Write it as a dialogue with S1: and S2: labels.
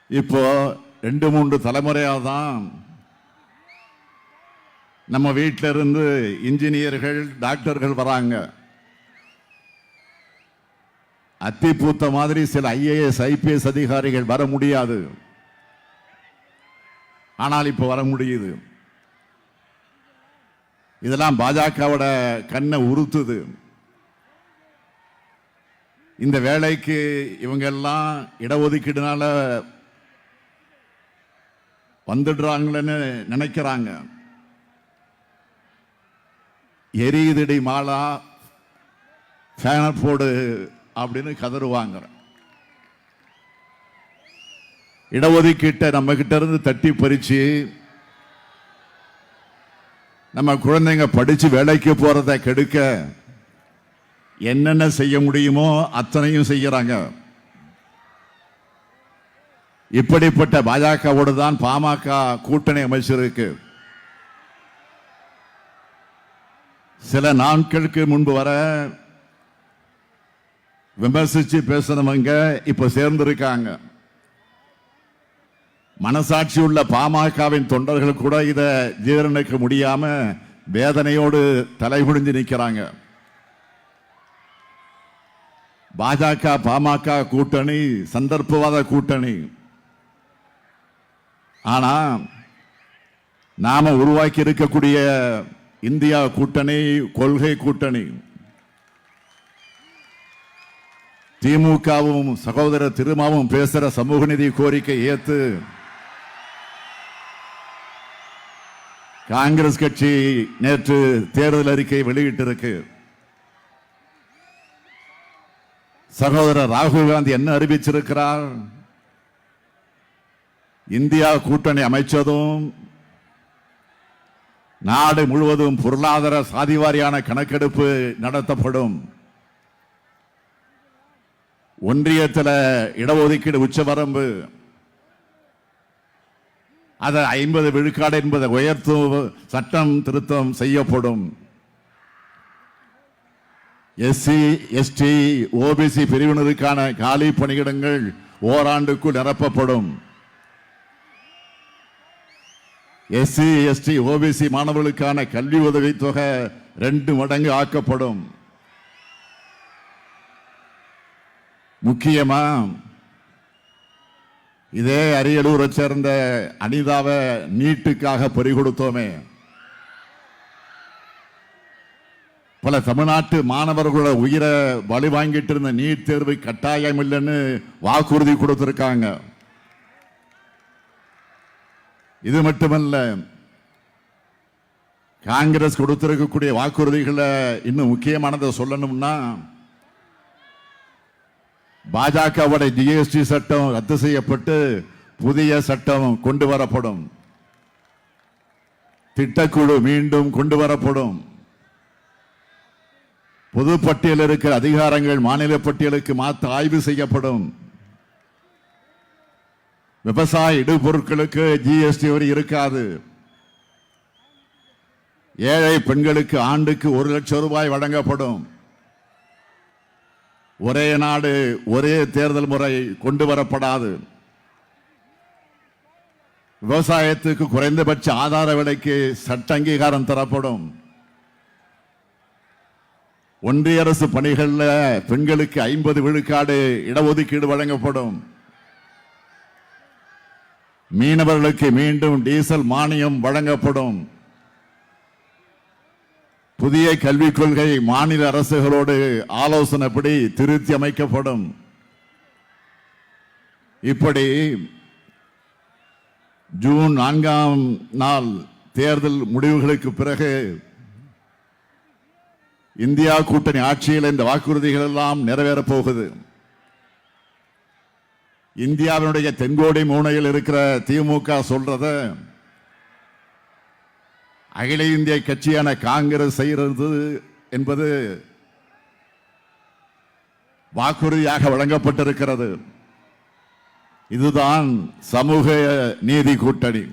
S1: இப்போ 2-3 தலைமுறையாக தான் நம்ம வீட்டில இருந்து இன்ஜினியர்கள் டாக்டர்கள் வராங்க. அத்தி பூத்த மாதிரி சில IAS IPS அதிகாரிகள் வர முடியாது, ஆனால் இப்ப வர முடியுது. இதெல்லாம் பாஜகவோட கண்ணை உறுத்துது. இந்த வேலைக்கு இவங்க எல்லாம் இடஒதுக்கீடுனால வந்துடுறாங்கன்னு நினைக்கிறாங்க. எரியுதடி மாலா ஃபேன போடு அப்படின்னு கதறுவாங்க. இடஒதுக்கீட்டை நம்ம கிட்ட இருந்து தட்டி பறிச்சு நம்ம குழந்தைங்க படிச்சு வேலைக்கு போறதை கெடுக்க என்னென்ன செய்ய முடியுமோ அத்தனையும் செய்யறாங்க. இப்படிப்பட்ட பாஜகவோடு தான் பாமக கூட்டணி அமைச்சிருக்கு. சில நாட்களுக்கு முன்பு வர விமர்சிச்சு பேசினவங்க இப்ப சேர்ந்திருக்காங்க. மனசாட்சி உள்ள பாமகவின் தொண்டர்கள் கூட இதை ஜீரணிக்க முடியாம வேதனையோடு தலைகுனிஞ்சு நிற்கிறாங்க. பாஜக பாமக கூட்டணி சந்தர்ப்பவாத கூட்டணி. ஆனா நாம உருவாக்கி இருக்கக்கூடிய இந்தியா கூட்டணி கொள்கை கூட்டணி. திமுகவும் சகோதரர் திருமாவும் பேசுற சமூக நீதி கோரிக்கை ஏத்து காங்கிரஸ் கட்சி நேற்று தேர்தல் அறிக்கை வெளியிட்டிருக்கு. சகோதரர் ராகுல் காந்தி என்ன அறிவிச்சிருக்கிறார்? இந்தியா கூட்டணி அமைச்சதும் நாடு முழுவதும் பொருளாதார சாதிவாரியான கணக்கெடுப்பு நடத்தப்படும். ஒன்றியத்தில் இடஒதுக்கீடு உச்சவரம்பு அதை 50 விழுக்காடு என்பதை உயர்த்தும் சட்டம் திருத்தம் செய்யப்படும். SC ST OBC பிரிவினருக்கான காலி பணியிடங்கள் ஓராண்டுக்குள் நிரப்பப்படும். SC ST OBC மாணவர்களுக்கான கல்வி உதவி தொகை 2 மடங்கு ஆக்கப்படும். முக்கியமா இதே அரியலூரை சேர்ந்த அனிதாவை நீட்டுக்காக பறிகொடுத்தோமே, பல தமிழ்நாட்டு மாணவர்களோட உயிரை பலி வாங்கிட்டு இருந்த நீட் தேர்வு கட்டாயம் இல்லைன்னு வாக்குறுதி கொடுத்திருக்காங்க. இது மட்டுமல்ல, காங்கிரஸ் கொடுத்திருக்கக்கூடிய வாக்குறுதிகளை இன்னும் முக்கியமானதை சொல்லணும்னா, பாஜகவோட GST சட்டம் ரத்து செய்யப்பட்டு புதிய சட்டம் கொண்டு வரப்படும். திட்டக்குழு மீண்டும் கொண்டு வரப்படும். பொதுப்பட்டியல் இருக்கிற அதிகாரங்கள் மாநில பட்டியலுக்கு மாற்ற ஆய்வு செய்யப்படும். விவசாய இடுபொருட்களுக்கு GST வரி இருக்காது. ஏழை பெண்களுக்கு ஆண்டுக்கு 1 லட்சம் ரூபாய் வழங்கப்படும். ஒரே நாடு ஒரே தேர்தல் முறை கொண்டு வரப்படாது. விவசாயத்துக்கு குறைந்தபட்ச ஆதார விலைக்கு சட்ட அங்கீகாரம் தரப்படும். ஒன்றிய அரசு பணிகளில் பெண்களுக்கு 50 விழுக்காடு இடஒதுக்கீடு வழங்கப்படும். மீனவர்களுக்கு மீண்டும் டீசல் மானியம் வழங்கப்படும். புதிய கல்விக் கொள்கை மாநில அரசுகளோடு ஆலோசனைப்படி திருத்தி அமைக்கப்படும். இப்படி ஜூன் 4ஆம் நாள் தேர்தல் முடிவுகளுக்கு பிறகு இந்தியா கூட்டணி ஆட்சியில் இந்த வாக்குறுதிகள் எல்லாம் நிறைவேறப் போகுது. இந்தியாவினுடைய தென்கோடி மூலையில் இருக்கிற திமுக சொல்றத அகில இந்திய கட்சியான காங்கிரஸ் செய்கிறது என்பது வாக்குறுதியாக வழங்கப்பட்டிருக்கிறது. இதுதான் சமூக நீதி கூட்டணி.